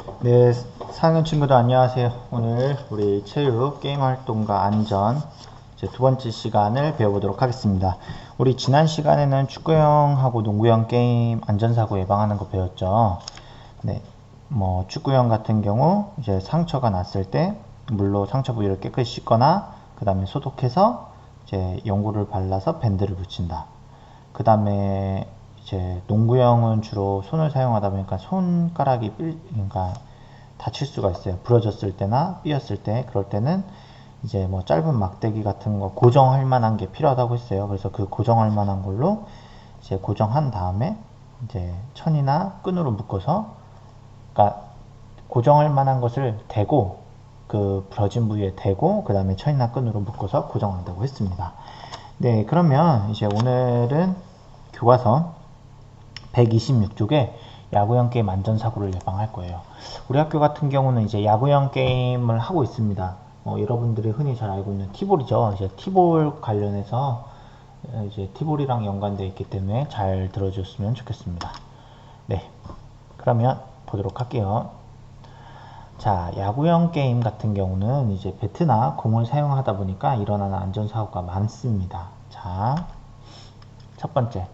네, 4학년 친구들 안녕하세요. 오늘 우리 체육, 게임 활동과 안전 이제 두 번째 시간을 배워보도록 하겠습니다. 우리 지난 시간에는 축구형하고 농구형 게임 안전사고 예방하는 거 배웠죠. 네, 뭐 축구형 같은 경우 이제 상처가 났을 때 물로 상처 부위를 깨끗이 씻거나 그 다음에 소독해서 이제 연고를 발라서 밴드를 붙인다. 그 다음에 이제 농구형은 주로 손을 사용하다 보니까 손가락이 그러니까 다칠 수가 있어요. 부러졌을 때나 삐었을 때, 그럴 때는 이제 뭐 짧은 막대기 같은 거 고정할 만한 게 필요하다고 했어요. 그래서 그 고정할 만한 걸로 이제 고정한 다음에 이제 천이나 끈으로 묶어서, 그러니까 고정할 만한 것을 대고 그 부러진 부위에 대고 그 다음에 천이나 끈으로 묶어서 고정한다고 했습니다. 네, 그러면 이제 오늘은 교과서 126쪽에 야구형 게임 안전사고를 예방할 거예요. 우리 학교 같은 경우는 이제 야구형 게임을 하고 있습니다. 여러분들이 흔히 잘 알고 있는 티볼이죠. 이제 티볼 관련해서 이제 티볼이랑 연관되어 있기 때문에 잘 들어줬으면 좋겠습니다. 네, 그러면 보도록 할게요. 자, 야구형 게임 같은 경우는 이제 배트나 공을 사용하다 보니까 일어나는 안전사고가 많습니다. 자, 첫 번째.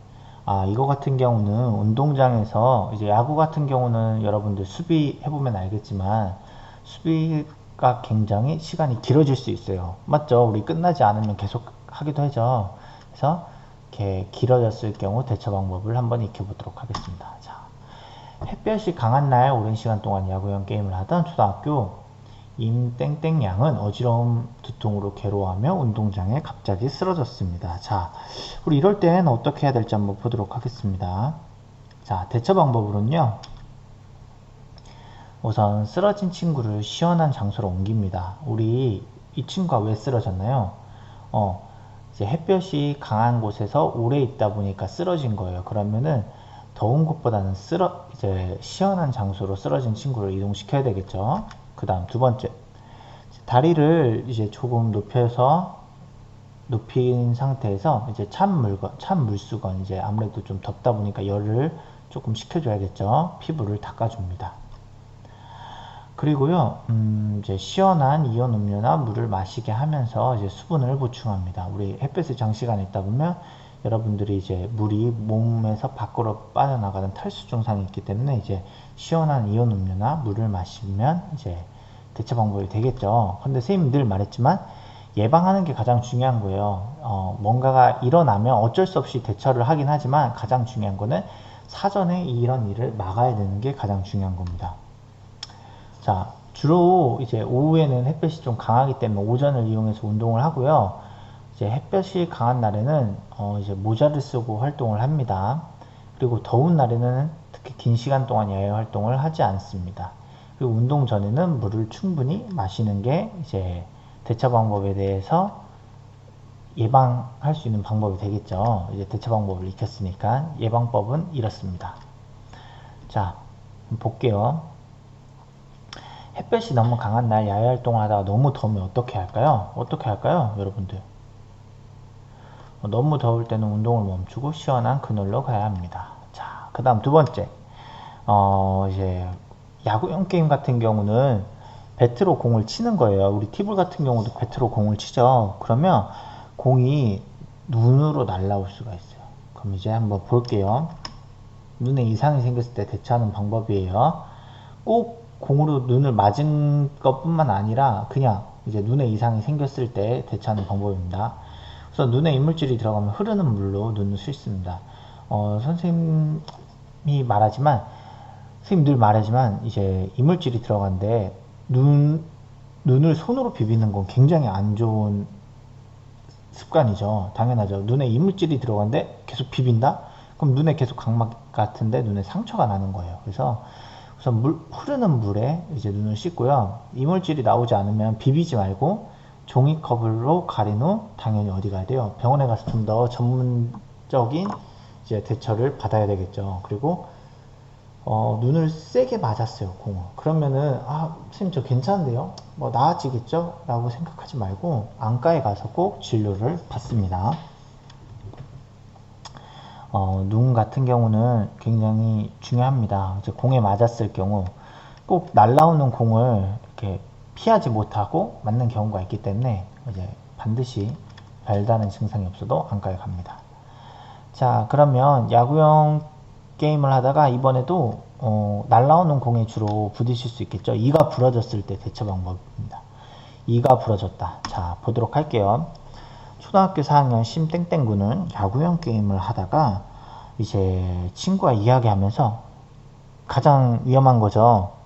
이거 같은 경우는 운동장에서 이제 야구 같은 경우는 여러분들 수비 해보면 알겠지만 수비가 굉장히 시간이 길어질 수 있어요. 맞죠? 우리 끝나지 않으면 계속 하기도 하죠. 그래서 이렇게 길어졌을 경우 대처 방법을 한번 익혀보도록 하겠습니다. 자, 햇볕이 강한 날 오랜 시간 동안 야구형 게임을 하던 초등학교 임땡땡 양은 어지러움 두통으로 괴로워하며 운동장에 갑자기 쓰러졌습니다. 자, 우리 이럴 땐 어떻게 해야 될지 한번 보도록 하겠습니다. 자, 대처 방법으로는요. 우선 쓰러진 친구를 시원한 장소로 옮깁니다. 우리 이 친구가 왜 쓰러졌나요? 이제 햇볕이 강한 곳에서 오래 있다 보니까 쓰러진 거예요. 그러면은 더운 곳보다는 이제 시원한 장소로 쓰러진 친구를 이동시켜야 되겠죠. 그 다음 두 번째, 다리를 이제 조금 높인 상태에서 이제 찬 물수건, 이제 아무래도 좀 덥다 보니까 열을 조금 식혀줘야겠죠. 피부를 닦아줍니다. 그리고요, 이제 시원한 이온 음료나 물을 마시게 하면서 이제 수분을 보충합니다. 우리 햇볕에 장시간 있다 보면 여러분들이 이제 물이 몸에서 밖으로 빠져나가는 탈수 증상이 있기 때문에 이제 시원한 이온 음료나 물을 마시면 이제 대처 방법이 되겠죠. 근데 선생님이 늘 말했지만 예방하는 게 가장 중요한 거예요. 뭔가가 일어나면 어쩔 수 없이 대처를 하긴 하지만 가장 중요한 거는 사전에 이런 일을 막아야 되는 게 가장 중요한 겁니다. 자, 주로 이제 오후에는 햇볕이 좀 강하기 때문에 오전을 이용해서 운동을 하고요. 이제 햇볕이 강한 날에는 이제 모자를 쓰고 활동을 합니다. 그리고 더운 날에는 특히 긴 시간 동안 야외 활동을 하지 않습니다. 그리고 운동 전에는 물을 충분히 마시는 게 이제 대처 방법에 대해서 예방할 수 있는 방법이 되겠죠. 이제 대처 방법을 익혔으니까 예방법은 이렇습니다. 자, 볼게요. 햇볕이 너무 강한 날 야외 활동을 하다가 너무 더우면 어떻게 할까요? 어떻게 할까요, 여러분들? 너무 더울 때는 운동을 멈추고 시원한 그늘로 가야 합니다. 자, 그 다음 두 번째. 이제 야구형 게임 같은 경우는 배트로 공을 치는 거예요. 우리 티볼 같은 경우도 배트로 공을 치죠. 그러면 공이 눈으로 날아올 수가 있어요. 그럼 이제 한번 볼게요. 눈에 이상이 생겼을 때 대처하는 방법이에요. 꼭 공으로 눈을 맞은 것 뿐만 아니라 그냥 이제 눈에 이상이 생겼을 때 대처하는 방법입니다. 그래서 눈에 이물질이 들어가면 흐르는 물로 눈을 씻습니다. 선생님이 말하지만 선생님 늘 말하지만 이제 이물질이 들어간데 눈을 손으로 비비는 건 굉장히 안 좋은 습관이죠. 당연하죠. 눈에 이물질이 들어간데 계속 비빈다? 그럼 눈에 계속 각막 같은데 눈에 상처가 나는 거예요. 그래서 우선 흐르는 물에 이제 눈을 씻고요. 이물질이 나오지 않으면 비비지 말고 종이컵으로 가린 후 당연히 어디 가야 돼요? 병원에 가서 좀 더 전문적인 이제 대처를 받아야 되겠죠. 그리고 눈을 세게 맞았어요, 공을. 그러면은 선생님 저 괜찮은데요? 뭐 나아지겠죠? 라고 생각하지 말고 안과에 가서 꼭 진료를 받습니다. 눈 같은 경우는 굉장히 중요합니다. 이제 공에 맞았을 경우 꼭 날라오는 공을 이렇게 피하지 못하고 맞는 경우가 있기 때문에 이제 반드시 별다른 증상이 없어도 안과에 갑니다. 자, 그러면 야구용 게임을 하다가 이번에도 날라오는 공에 주로 부딪힐 수 있겠죠. 이가 부러졌을 때 대처 방법입니다. 이가 부러졌다. 자, 보도록 할게요. 초등학교 4학년 심땡땡군은 야구용 게임을 하다가 이제 친구와 이야기하면서 가장 위험한 거죠.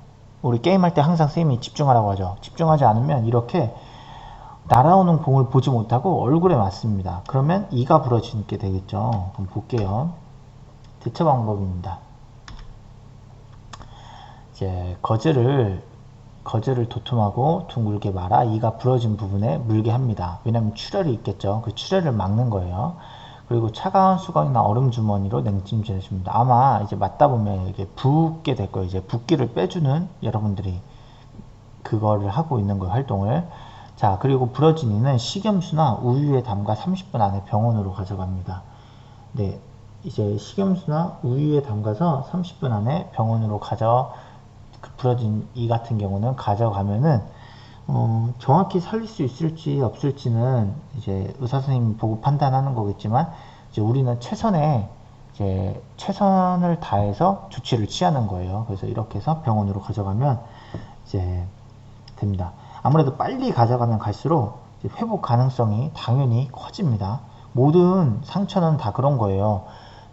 우리 게임할 때 항상 선생님이 집중하라고 하죠. 집중하지 않으면 이렇게 날아오는 공을 보지 못하고 얼굴에 맞습니다. 그러면 이가 부러지게 되겠죠. 그럼 볼게요. 대처 방법입니다. 이제 거즈를 도톰하고 둥글게 말아 이가 부러진 부분에 물게 합니다. 왜냐면 출혈이 있겠죠. 그 출혈을 막는 거예요. 그리고 차가운 수건이나 얼음 주머니로 냉찜질해 줍니다. 아마 이제 맞다 보면 이게 붓게 될 거예요. 이제 붓기를 빼주는 여러분들이 그거를 하고 있는 거예요. 활동을. 자, 그리고 부러진 이는 식염수나 우유에 담가 30분 안에 병원으로 가져갑니다. 네, 이제 식염수나 우유에 담가서 30분 안에 병원으로 부러진 이 같은 경우는 가져가면은 정확히 살릴 수 있을지 없을지는 이제 의사 선생님이 보고 판단하는 거겠지만 이제 우리는 최선을 다해서 조치를 취하는 거예요. 그래서 이렇게 해서 병원으로 가져가면 이제 됩니다. 아무래도 빨리 가져가면 갈수록 회복 가능성이 당연히 커집니다. 모든 상처는 다 그런 거예요.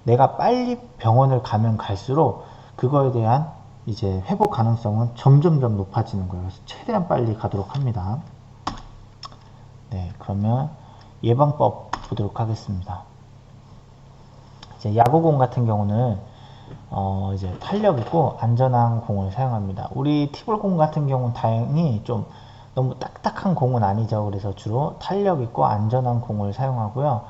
내가 빨리 병원을 가면 갈수록 그거에 대한 이제 회복 가능성은 점점점 높아지는 거예요. 그래서 최대한 빨리 가도록 합니다. 네, 그러면 예방법 보도록 하겠습니다. 이제 야구공 같은 경우는 이제 탄력 있고 안전한 공을 사용합니다. 우리 티볼공 같은 경우는 다행히 좀 너무 딱딱한 공은 아니죠. 그래서 주로 탄력 있고 안전한 공을 사용하고요.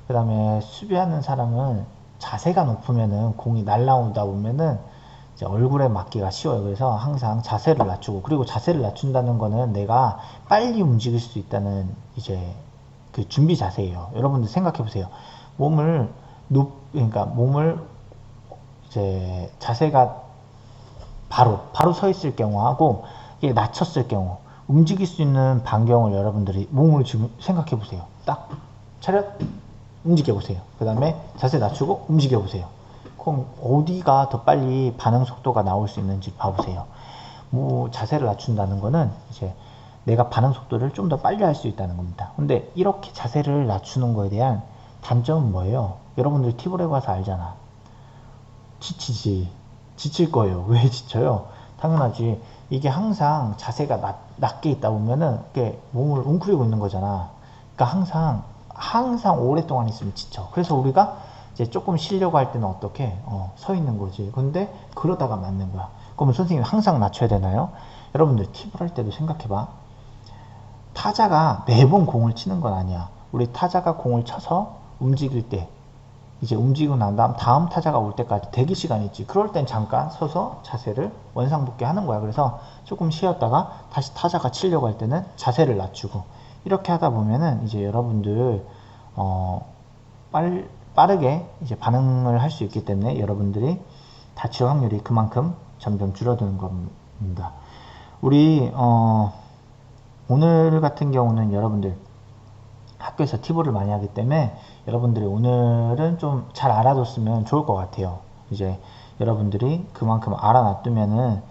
그 다음에 수비하는 사람은 자세가 높으면은 공이 날라오다 보면은 이제 얼굴에 맞기가 쉬워요. 그래서 항상 자세를 낮추고, 그리고 자세를 낮춘다는 거는 내가 빨리 움직일 수 있다는 이제 그 준비 자세예요. 여러분들 생각해 보세요. 그러니까 몸을 이제 자세가 바로 서 있을 경우하고 이게 낮췄을 경우 움직일 수 있는 반경을 여러분들이 몸을 지금 생각해 보세요. 딱 차렷 움직여 보세요. 그 다음에 자세 낮추고 움직여 보세요. 그럼 어디가 더 빨리 반응 속도가 나올 수 있는지 봐보세요. 뭐 자세를 낮춘다는 거는 이제 내가 반응 속도를 좀 더 빨리 할 수 있다는 겁니다. 근데 이렇게 자세를 낮추는 거에 대한 단점은 뭐예요? 여러분들 팁을 해봐서 알잖아. 지칠 거예요. 왜 지쳐요? 당연하지. 이게 항상 자세가 낮게 있다 보면은 이게 몸을 웅크리고 있는 거잖아. 그러니까 항상 오랫동안 있으면 지쳐. 그래서 우리가 이제 조금 쉬려고 할 때는 어떻게 서 있는 거지. 근데 그러다가 맞는 거야. 그러면 선생님이 항상 낮춰야 되나요? 여러분들 팁을 할 때도 생각해봐. 타자가 매번 공을 치는 건 아니야. 우리 타자가 공을 쳐서 움직일 때 이제 움직이고 난 다음 타자가 올 때까지 대기 시간이 있지. 그럴 땐 잠깐 서서 자세를 원상복귀 하는 거야. 그래서 조금 쉬었다가 다시 타자가 치려고 할 때는 자세를 낮추고, 이렇게 하다 보면은 이제 여러분들 빠르게 이제 반응을 할 수 있기 때문에 여러분들이 다칠 확률이 그만큼 점점 줄어드는 겁니다. 우리 오늘 같은 경우는 여러분들 학교에서 티볼을 많이 하기 때문에 여러분들이 오늘은 좀 잘 알아뒀으면 좋을 것 같아요. 이제 여러분들이 그만큼 알아놔두면은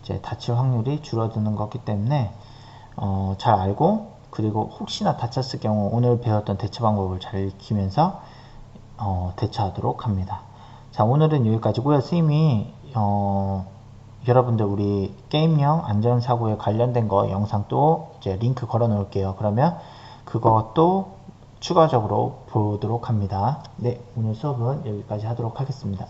이제 다칠 확률이 줄어드는 거기 때문에 잘 알고, 그리고 혹시나 다쳤을 경우 오늘 배웠던 대처 방법을 잘 익히면서 대처하도록 합니다. 자, 오늘은 여기까지고요. 선생님이 여러분들 우리 게임형 안전사고에 관련된 거 영상 또 이제 링크 걸어 놓을게요. 그러면 그것도 추가적으로 보도록 합니다. 네, 오늘 수업은 여기까지 하도록 하겠습니다.